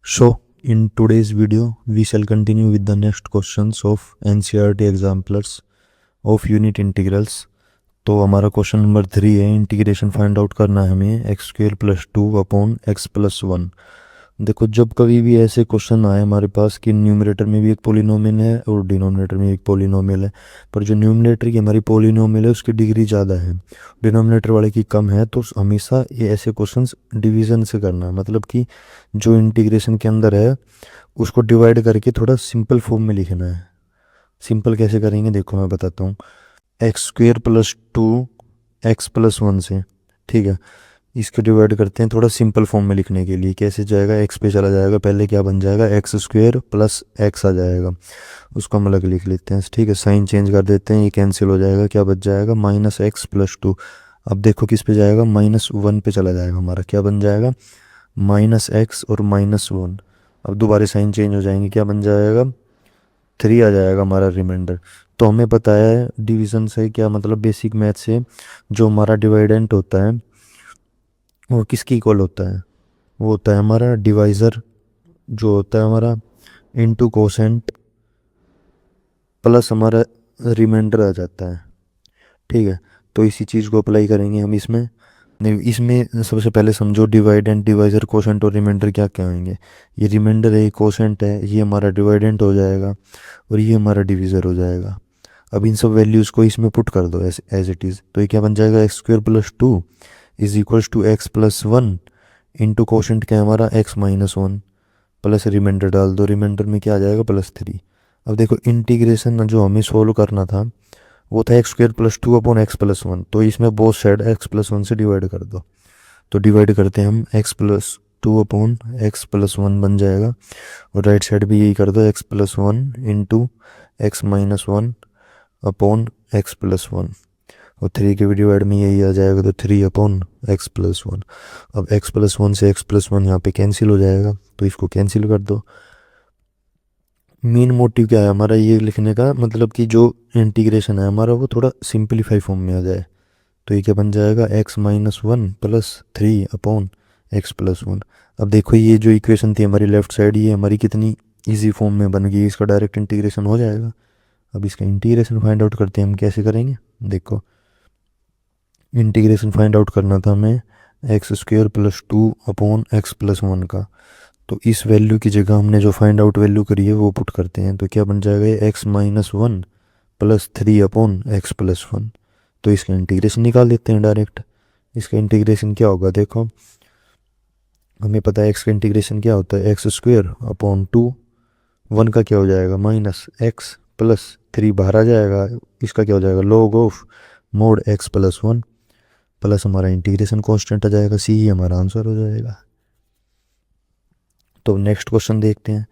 So, in today's video, we shall continue with the next questions of NCERT examples of unit integrals. तो हमारा question number 3 है, integration find out करना है हमें x square plus 2 upon x plus 1। देखो, जब कभी भी ऐसे क्वेश्चन आए हमारे पास कि न्यूमरेटर में भी एक पोलिनोमियल है और डिनोमिनेटर में एक पोलिनोमियल है, पर जो न्यूमरेटर की हमारी पोलिनोमियल है उसकी डिग्री ज़्यादा है, डिनोमिनेटर वाले की कम है, तो हमेशा ये ऐसे क्वेश्चंस डिवीज़न से करना है। मतलब कि जो इंटीग्रेशन के अंदर है उसको डिवाइड करके थोड़ा सिंपल फॉर्म में लिखना है। सिंपल कैसे करेंगे देखो मैं बताता हूँ। X square plus 2 x plus 1 से, ठीक है, इसको डिवाइड करते हैं थोड़ा सिंपल फॉर्म में लिखने के लिए। कैसे जाएगा, एक्स पे चला जाएगा, पहले क्या बन जाएगा, एक्स स्क्वेयर प्लस एक्स आ जाएगा, उसको हम अलग लिख लेते हैं, ठीक है। साइन चेंज कर देते हैं, ये कैंसिल हो जाएगा, क्या बच जाएगा, माइनस एक्स प्लस 2। अब देखो किस पे जाएगा, माइनस 1 पे चला जाएगा, हमारा क्या बन जाएगा, माइनस एक्स और माइनस 1। अब दोबारा साइन चेंज हो जाएंगे, क्या बन जाएगा, 3 आ जाएगा हमारा रिमाइंडर। तो हमें पता है डिवीज़न से क्या मतलब, बेसिक मैथ से जो हमारा डिवाइडेंट होता है वो किसकी इक्वल होता है, वो होता है हमारा डिवाइज़र जो होता है हमारा इनटू कोसेंट प्लस हमारा रिमाइंडर आ जाता है, ठीक है। तो इसी चीज़ को अप्लाई करेंगे हम इसमें। नहीं, इसमें सबसे पहले समझो डिवाइडेंट, डिवाइज़र, कोसेंट और रिमाइंडर क्या क्या होंगे। ये रिमाइंडर है, ये कोसेंट है, ये हमारा डिवाइडेंट हो जाएगा और ये हमारा डिवीज़र हो जाएगा। अब इन सब वैल्यूज़ को इसमें पुट कर दो एज इट इज़, तो ये क्या बन जाएगा, x square plus 2 is equals to x plus 1 into quotient क्या है हमारा, एक्स माइनस 1 प्लस रिमाइंडर डाल दो, रिमाइंडर में क्या आ जाएगा, प्लस 3। अब देखो इंटीग्रेशन जो हमें सोल्व करना था वो था x square plus 2 upon x plus 1, तो इसमें बोथ साइड एक्स प्लस 1 से डिवाइड कर दो। तो डिवाइड करते हैं हम, x plus 2 upon x plus 1 बन जाएगा, और राइट साइड भी यही कर दो, x plus 1 into x minus 1 upon x plus 1, और 3 के भी डिवाइड में यही आ जाएगा, तो 3 अपॉन एक्स प्लस 1। अब एक्स प्लस 1 से एक्स प्लस 1 यहाँ पे कैंसिल हो जाएगा, तो इसको कैंसिल कर दो। मेन मोटिव क्या है हमारा ये लिखने का, मतलब कि जो इंटीग्रेशन है हमारा वो थोड़ा सिंपलीफाई फॉर्म में आ जाए। तो ये क्या बन जाएगा, x minus 1 plus 3 upon x plus 1। अब देखो ये जो इक्वेशन थी हमारी लेफ्ट साइड, ये हमारी कितनी इजी फॉर्म में बन गई, इसका डायरेक्ट इंटीग्रेशन हो जाएगा। अब इसका इंटीग्रेशन फाइंड आउट करते हैं हम, कैसे करेंगे देखो। इंटीग्रेशन फाइंड आउट करना था हमें x square plus 2 upon x plus 1 का, तो इस वैल्यू की जगह हमने जो फाइंड आउट वैल्यू करी है वो पुट करते हैं, तो क्या बन जाएगा, x minus 1 plus 3 upon x plus 1। तो इसका इंटीग्रेशन निकाल देते हैं डायरेक्ट। इसका इंटीग्रेशन क्या होगा देखो, हमें पता है एक्स का इंटीग्रेशन क्या होता है, एक्स स्क्वेयर अपॉन 2, 1 का क्या हो जाएगा, माइनस एक्स प्लस 3 बाहर आ जाएगा, इसका क्या हो जाएगा, log of mode x plus 1 plus हमारा इंटीग्रेशन कांस्टेंट आ जाएगा, सी ही हमारा आंसर हो जाएगा। तो नेक्स्ट क्वेश्चन देखते हैं।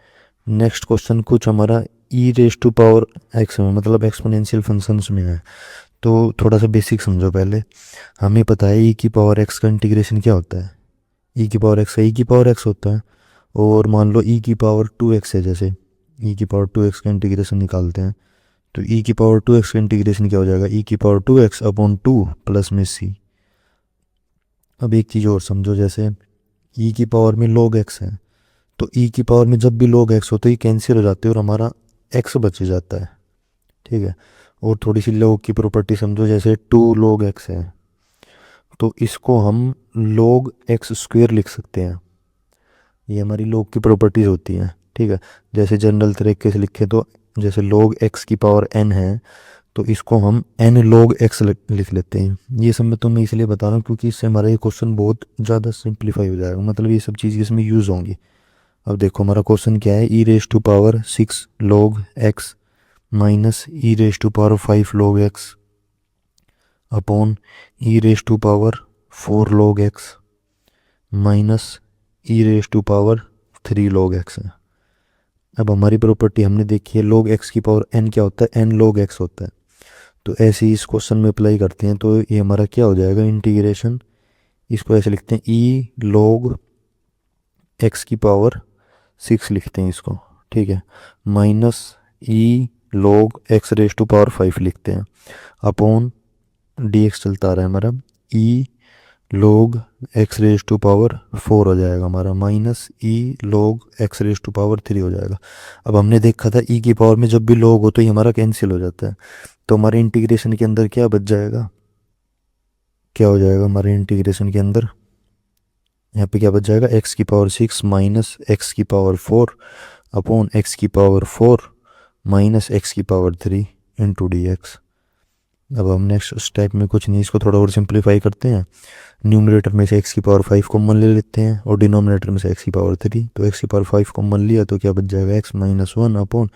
नेक्स्ट क्वेश्चन कुछ हमारा ई रेस टू पावर एक्स में, मतलब एक्सपोनेंशियल फंक्शंस में है। तो थोड़ा सा बेसिक समझो पहले। हमें पता है ई की पावर एक्स का इंटीग्रेशन क्या होता है, ई की पावर एक्स का ई की पावर एक्स होता है, और मान लो ई की पावर 2x है, जैसे ई की पावर 2x का इंटीग्रेशन निकालते हैं, तो ई की पावर 2x का इंटीग्रेशन क्या हो जाएगा, ई की पावर 2x अपॉन 2 प्लस में सी। अब एक चीज़ और समझो, जैसे ई की पावर में log x है, तो ई की पावर में जब भी log x होता है ये कैंसिल हो जाते हैं और हमारा x बच जाता है, ठीक है। और थोड़ी सी log की प्रॉपर्टी समझो, जैसे 2 log x है, तो इसको हम log x स्क्वेयर लिख सकते हैं, ये हमारी log की प्रॉपर्टीज होती हैं, ठीक है। जैसे जनरल तरीके से लिखे तो जैसे log x की पावर n है, तो इसको हम n log x लिख लेते हैं। ये सब मैं तुम्हें इसलिए बता रहा हूँ क्योंकि इससे हमारा ये क्वेश्चन बहुत ज़्यादा सिंप्लीफाई हो जाएगा, मतलब ये सब चीज़ इसमें यूज़ होंगी। अब देखो हमारा क्वेश्चन क्या है, e raise to power 6 log x minus e raise to power 5 log x upon e raise to power 4 log x minus e raise to power 3 log x है। अब हमारी प्रॉपर्टी हमने देखी है, log x की पावर n क्या होता है, n log x होता है। तो ऐसे ही इस क्वेश्चन में अप्लाई करते हैं, तो ये हमारा क्या हो जाएगा, इंटीग्रेशन, इसको ऐसे लिखते हैं ई log x की पावर 6 लिखते हैं इसको, ठीक है, minus e log x raise to power 5 लिखते हैं, अपॉन डी एक्स चलता आ रहा है हमारा, e log x raise to power 4 हो जाएगा हमारा, minus e log x raise to power 3 हो जाएगा। अब हमने देखा था ई की पावर में जब भी log हो तो ये हमारा कैंसिल हो जाता है, तो हमारे इंटीग्रेशन के अंदर क्या बच जाएगा, क्या हो जाएगा हमारे इंटीग्रेशन के अंदर, यहाँ पे क्या बच जाएगा, x की पावर 6 माइनस एक्स की पावर 4 अपॉन एक्स की पावर 4 माइनस एक्स की पावर 3 इंटू डी एक्स। अब हम नेक्स्ट स्टेप में कुछ नहीं, इसको थोड़ा और सिंप्लीफाई करते हैं। न्यूमरेटर में से x की पावर 5 कॉमन ले लेते हैं और डिनोमिनेटर में से x की पावर 3, तो x की पावर 5 कॉमन लिया तो क्या बच जाएगा x माइनस 1 अपॉन,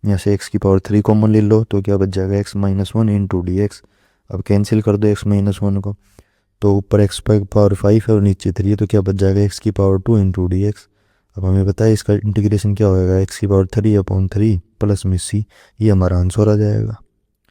यहाँ से x की पावर 3 कॉमन ले लो तो क्या बच जाएगा x minus 1 into D x. अब कैंसिल कर दो x माइनस 1 को, तो ऊपर x पावर 5 है और नीचे 3 है, तो क्या बच जाएगा x की पावर 2 इंटू डी एक्स। अब हमें पता है इसका इंटीग्रेशन क्या होएगा, x की पावर 3 अपॉन 3 प्लस में c, ये हमारा आंसर आ जाएगा।